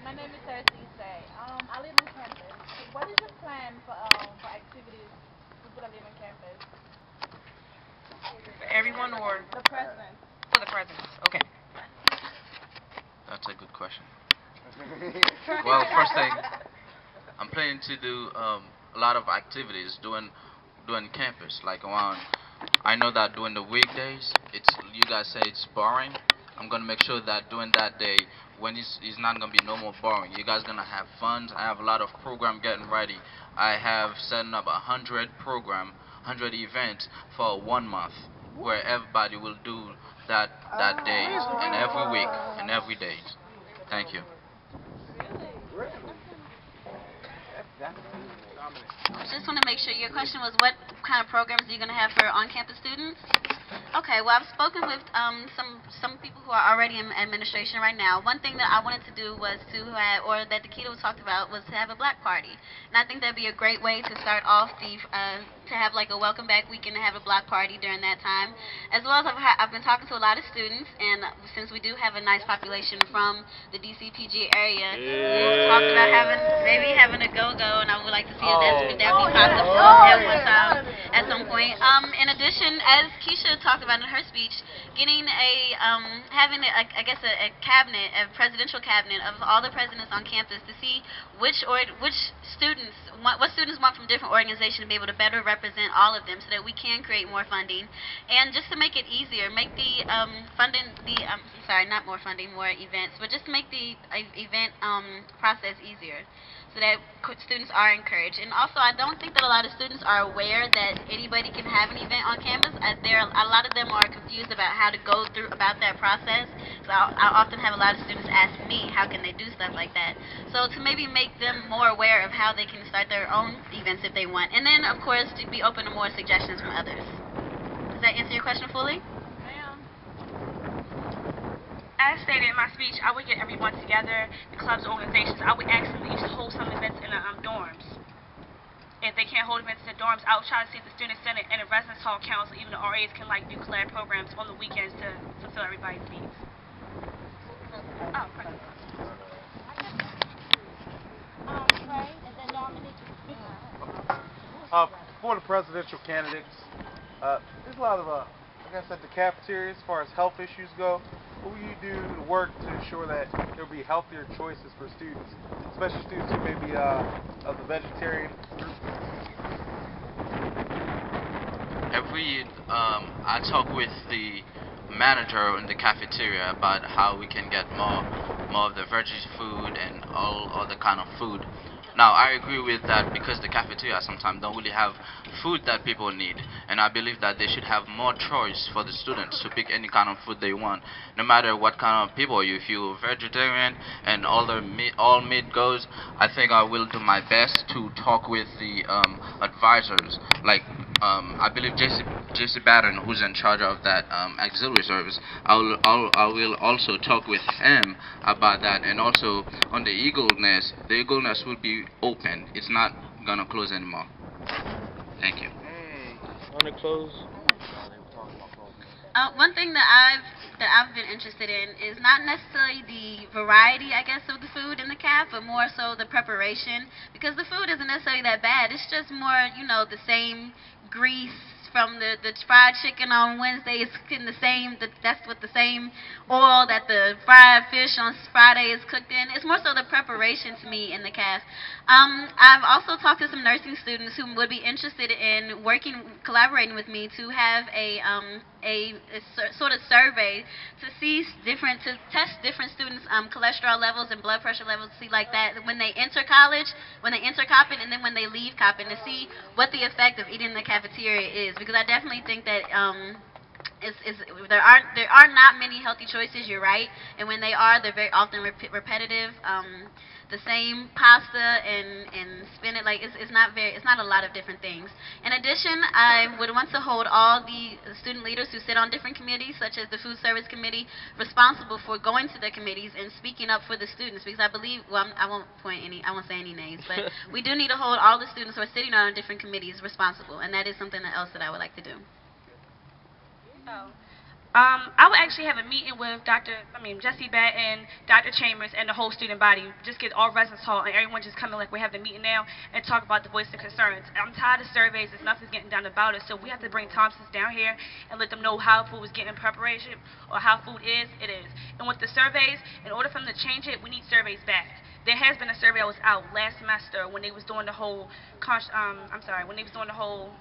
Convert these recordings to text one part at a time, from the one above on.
My name is Say. I live on campus. What is your plan for activities for people that live on campus? For everyone or The president. for the presidents? Okay. That's a good question. Well, first thing, I'm planning to do a lot of activities during campus, like around. I know that during the weekdays, it's you guys say it's boring. I'm gonna make sure that during that day, when it's not gonna be no more boring. You guys gonna have fun. I have a lot of program getting ready. I have setting up 100 events for 1 month, where everybody will do that day and every week and every day. Thank you. Just want to make sure your question was what kind of programs are you going to have for on-campus students? Okay, well, I've spoken with some people who are already in administration right now. One thing that I wanted to do was to have, or that the Keto talked about, was to have a black party. And I think that'd be a great way to start off to have like a welcome back weekend and have a block party during that time. As well as I've been talking to a lot of students, and since we do have a nice population from the DCPG area, we've talked about maybe having a go-go, and I would like to see if that be possible at one time, at some point. In addition, as Keisha talked about in her speech, getting having I guess a cabinet, a presidential cabinet of all the presidents on campus to see what students want from different organizations to be able to better represent all of them, so that we can create more funding, and just to make it easier, make the more events, but just to make the event process easier, so that students are encouraged. And also, I don't think that a lot of students are aware that anybody can have an event on campus. A lot of them are confused about how to go through about that process. So I often have a lot of students ask me, how can they do stuff like that? So to maybe make them more aware of how they can start their own events if they want. And then, of course, to be open to more suggestions from others. Does that answer your question fully? As stated in my speech, I would get everyone together, the clubs, organizations. I would ask them each to hold some events in the dorms. If they can't hold events in the dorms, I would try to see if the student senate and the residence hall council, even the RAs, can do collab programs on the weekends to fulfill everybody's needs. Oh, perfect. For the presidential candidates, there's a lot of, like I said, the cafeteria as far as health issues go. What will you do to work to ensure that there will be healthier choices for students, especially students who may be of the vegetarian group? I talk with the manager in the cafeteria about how we can get more of the veggie food and all other kind of food. Now, I agree with that because the cafeteria sometimes don't really have food that people need, and I believe that they should have more choice for the students to pick any kind of food they want, no matter what kind of people you. If you're vegetarian and all meat goes, I think I will do my best to talk with the advisors, like I believe JC Batten, who's in charge of that auxiliary service. I will also talk with him about that, and also on the Eagle Nest. The Eagle Nest will be open. It's not gonna close anymore. Thank you. On the close. One thing that I've been interested in is not necessarily the variety, I guess, of the food in the caf, but more so the preparation, because the food isn't necessarily that bad. It's just more, the same grease from the fried chicken on Wednesday is cooking that's with the same oil that the fried fish on Friday is cooked in. It's more so the preparation to me in the cast. I've also talked to some nursing students who would be interested in collaborating with me to have a sort of survey to test different students' cholesterol levels and blood pressure levels, to see like that when they enter college, when they enter Coppin, and then when they leave Coppin, to see what the effect of eating in the cafeteria is. Because I definitely think that there are not many healthy choices. You're right, and when they are, they're very often repetitive. The same pasta and spinach, like it's not a lot of different things. In addition, I would want to hold all the student leaders who sit on different committees, such as the food service committee, responsible for going to the committees and speaking up for the students. Because I believe, well, I won't say any names, but we do need to hold all the students who are sitting on different committees responsible, and that is something else that I would like to do. So, I would actually have a meeting with Jesse Batten, Dr. Chambers, and the whole student body. Just get all residents hall and everyone just come in like we're having a meeting now and talk about the voice of concerns. I'm tired of surveys. There's nothing's getting done about it. So we have to bring Thompsons down here and let them know how food is getting preparation or how food is. It is. And with the surveys, in order for them to change it, we need surveys back. There has been a survey that was out last semester when they was doing the whole, when they was doing the whole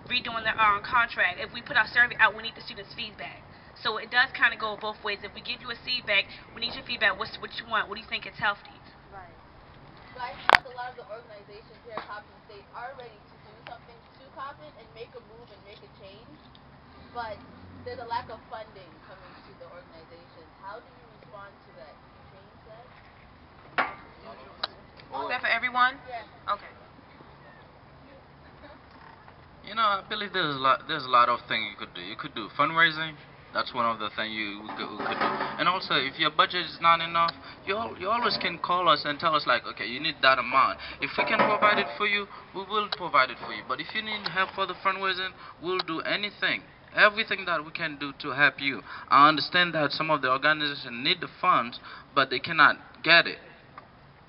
redoing the contract. If we put our survey out, we need the students' feedback. So it does kind of go both ways. If we give you a feedback, we need your feedback. What you want? What do you think is healthy? Right. So I feel like a lot of the organizations here at Coppin State are ready to do something to Coppin and make a move and make a change, but there's a lack of funding coming to the organizations. How do you respond to that? Do you change that? Is that for everyone? Yeah. Okay. You know, I believe there's a lot of things you could do. You could do fundraising. That's one of the things you could do. And also, if your budget is not enough, you always can call us and tell us like, okay, you need that amount. If we can provide it for you, we will provide it for you. But if you need help for the fundraising, we'll do anything. Everything that we can do to help you. I understand that some of the organizations need the funds, but they cannot get it.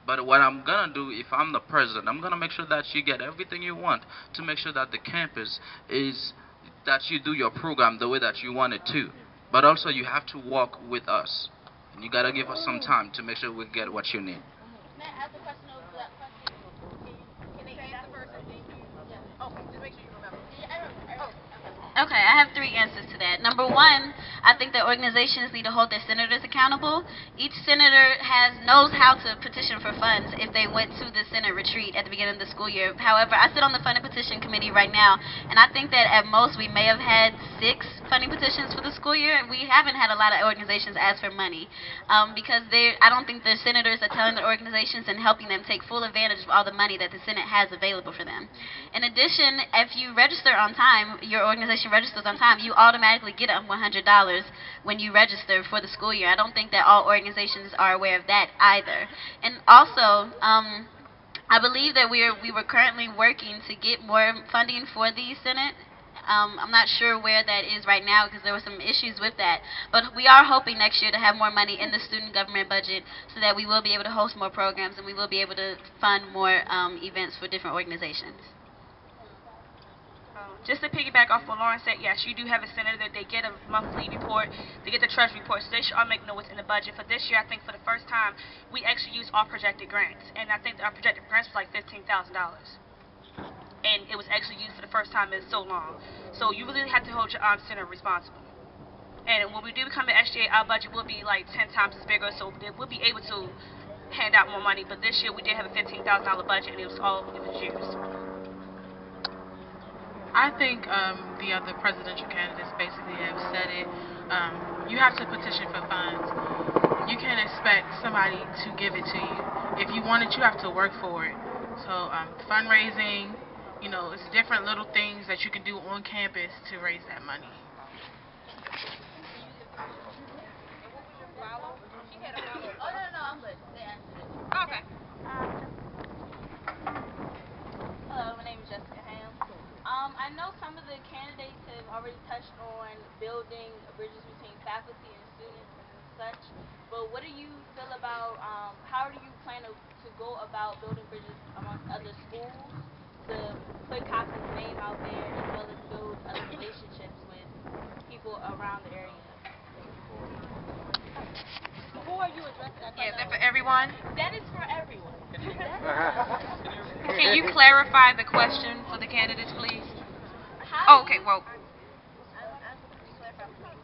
But what I'm going to do, if I'm the president, I'm going to make sure that you get everything you want to make sure that the campus is, that you do your program the way that you want it to. But also you have to work with us. And you got to give us some time to make sure we get what you need. May I ask a question over that question? Can they answer first and then you? Yeah. Okay, just make sure you remember. Yeah, I remember. Okay, I have 3 answers to that. Number 1, I think that organizations need to hold their senators accountable. Each senator knows how to petition for funds if they went to the Senate retreat at the beginning of the school year. However, I sit on the funding petition committee right now, and I think that at most we may have had 6 funding petitions for the school year. We haven't had a lot of organizations ask for money because I don't think the senators are telling the organizations and helping them take full advantage of all the money that the Senate has available for them. In addition, if you register on time, your organization registers on time, you automatically get $100 when you register for the school year. I don't think that all organizations are aware of that either. And also, I believe that we were currently working to get more funding for the Senate. I'm not sure where that is right now because there were some issues with that. But we are hoping next year to have more money in the student government budget so that we will be able to host more programs and we will be able to fund more events for different organizations. Just to piggyback off what Lauren said, yes, you do have a senator that they get a monthly report, they get the treasury report, so they should all know what's in the budget. For this year, I think for the first time, we actually used our projected grants, and I think our projected grants was like $15,000. And it was actually used for the first time in so long. So you really have to hold your senator responsible. And when we do become an SGA, our budget will be like 10 times as bigger, so we'll be able to hand out more money. But this year, we did have a $15,000 budget, and it was used. I think the other presidential candidates basically have said it. You have to petition for funds. You can't expect somebody to give it to you. If you want it, you have to work for it. So fundraising, it's different little things that you can do on campus to raise that money. Oh, no, I'm good. They answered it. Okay. Hello, my name is Jessica Ham. I know some of the candidates have already touched on building bridges between faculty and students and such, but what do you feel about, how do you plan to go about building bridges amongst other schools to put Coppin's name out there as well as build other relationships with people around the area? Who are you addressing that? Yeah, is that for everyone? That is for everyone. Can you clarify the question for the candidates, please? Oh, okay, well,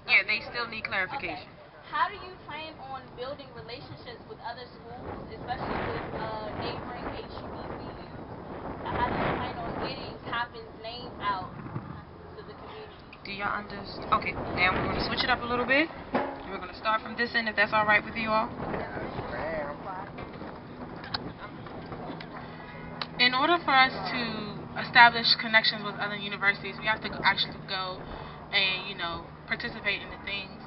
yeah, they still need clarification. Okay. How do you plan on building relationships with other schools, especially with neighboring HBCUs? How do you plan on getting Coppin's name out to the community? Do y'all understand? Okay, now we're going to switch it up a little bit. We're going to start from this end, if that's all right with you all. In order for us to establish connections with other universities, we have to actually go and, participate in the things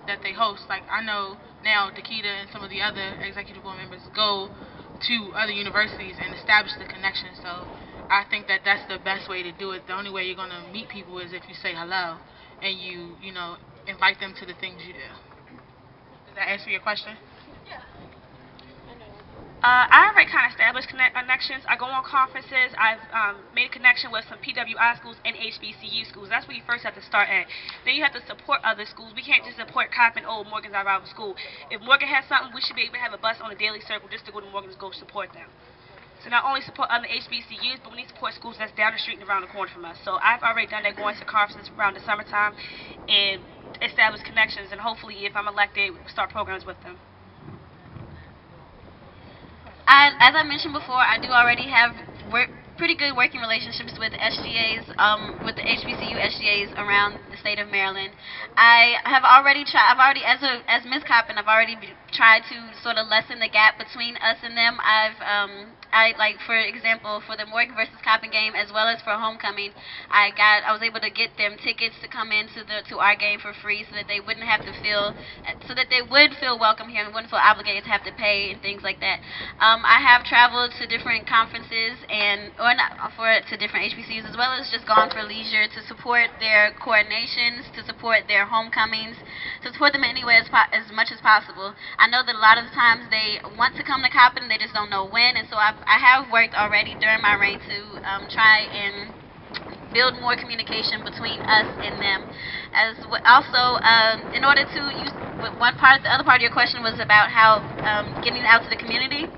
that they host. Like, I know now Dakita and some of the other executive board members go to other universities and establish the connection. So I think that that's the best way to do it. The only way you're going to meet people is if you say hello. and you know, invite them to the things you do. Does that answer your question? I already kind of established connections. I go on conferences. I've made a connection with some PWI schools and HBCU schools. That's where you first have to start at. Then you have to support other schools. We can't just support Coppin. Oh, Morgan's our rival school. If Morgan has something, we should be able to have a bus on a daily circle just to go to Morgan to go support them. So not only support other HBCUs, but we need to support schools that's down the street and around the corner from us. So I've already done that, going to conferences around the summertime and establish connections. And hopefully, if I'm elected, start programs with them. As I mentioned before, I do already have pretty good working relationships with SGAs, with the HBCU SGAs around the state of Maryland. I have already tried. As Ms. Coppin, I've already tried to sort of lessen the gap between us and them. Like, for example, for the Morgan versus Coppin game, as well as for homecoming, I was able to get them tickets to come to our game for free, so that they wouldn't have to they would feel welcome here and wouldn't feel obligated to have to pay and things like that. I have traveled to different conferences to different HBCUs, as well as just gone for leisure to support their coordinations, to support their homecomings, to support them in any way as much as possible. I know that a lot of the times they want to come to Coppin, they just don't know when, and so I have worked already during my reign to try and build more communication between us and them. Also, in order to use the other part of your question was about how getting out to the community.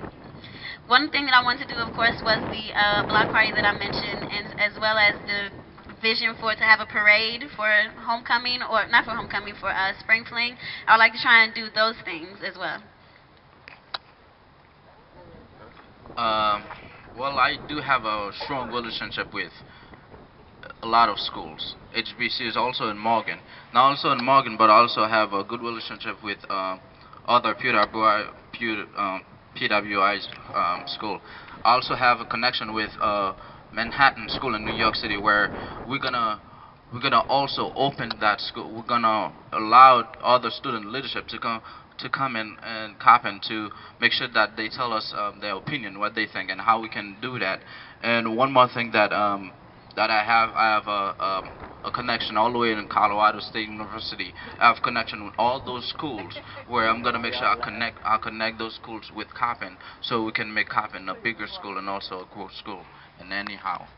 One thing that I wanted to do, of course, was the block party that I mentioned, and as well as the vision to have a parade for homecoming, or not for homecoming, for spring fling. I would like to try and do those things as well. Well, I do have a strong relationship with a lot of schools. HBC is also in Morgan. Not also in Morgan, but I also have a good relationship with other PWI's school. I also have a connection with Manhattan School in New York City, where we're gonna also open that school. We're gonna allow other student leadership to come in and Coppin to make sure that they tell us their opinion, what they think, and how we can do that. And one more thing that I have a connection all the way in Colorado State University. I have connection with all those schools, where I'm gonna make sure I connect those schools with Coppin, so we can make Coppin a bigger school and also a growth school. And anyhow.